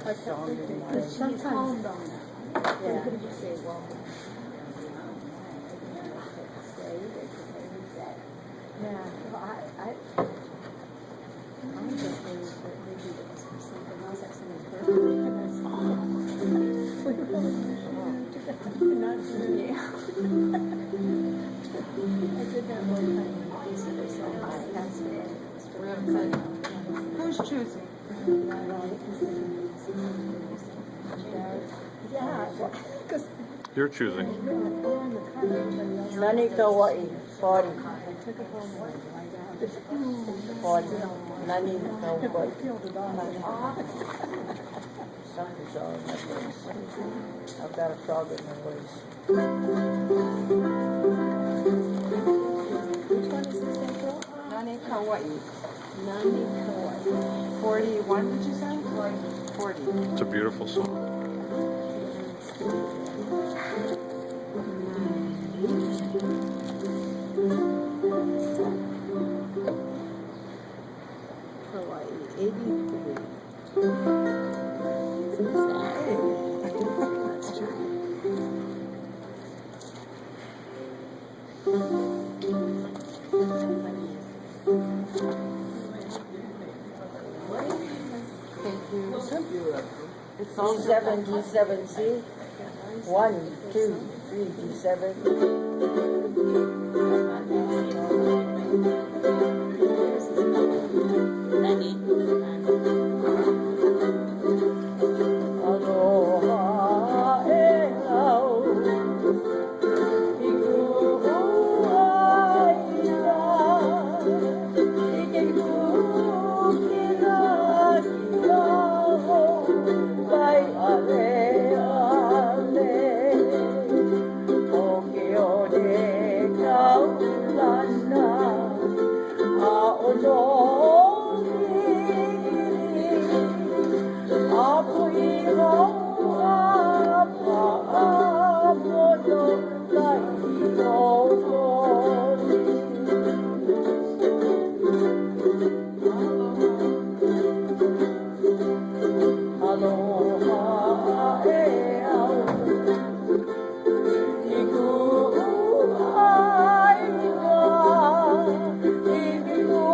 Because sometimes, yeah. Yeah. I'm just worried that maybe it was for something else, like someone's birthday, and that's all. We really should not do it. I did that one time when I visited someone, I passed it. We haven't said who's choosing? Yeah, because You're choosing. we're on the car, everybody else. Nani Kauai, 40. I took it home and I got it. 40. Nani I Kauai. peeled it off. Something's wrong with my voice. I've got a frog in my voice. Which one is this, April? Nani Kauai. Nani Kauai. 41, did you say? 40. It's a beautiful song. Kauai, 83. That's true. Thank you. It's all G7, G7C. 1, 2, 3, G7. Aloha e au. Iku aina. Ike kukina ki au. Kai ale ale. Oke ode kaulana. A ono Apo iho apa apo no kai Aloha e au Iku ai wa Iku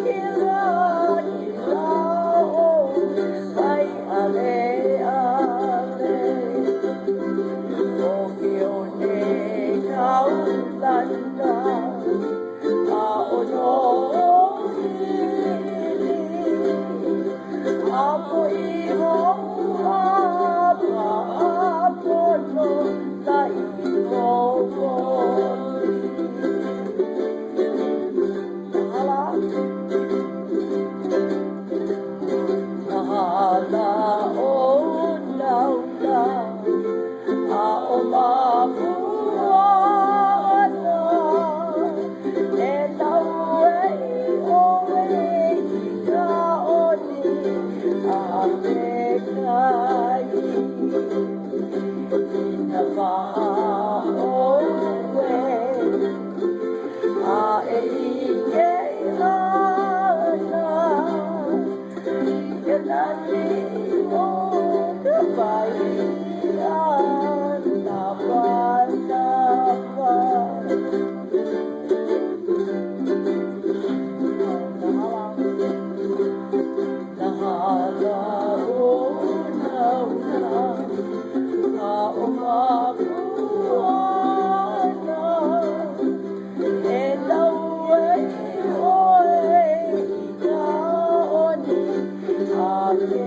kira Ai ale ale Tokyo ne kaulana A ono Apo iho apa apo no tai iho Nahala o naula a o mapuana e nau e o e ka oni a me kai ina paha o e a e ike ana Nani o ka pai napa Nahala o nauna a o mapuana e nau e o e ka oni Aloha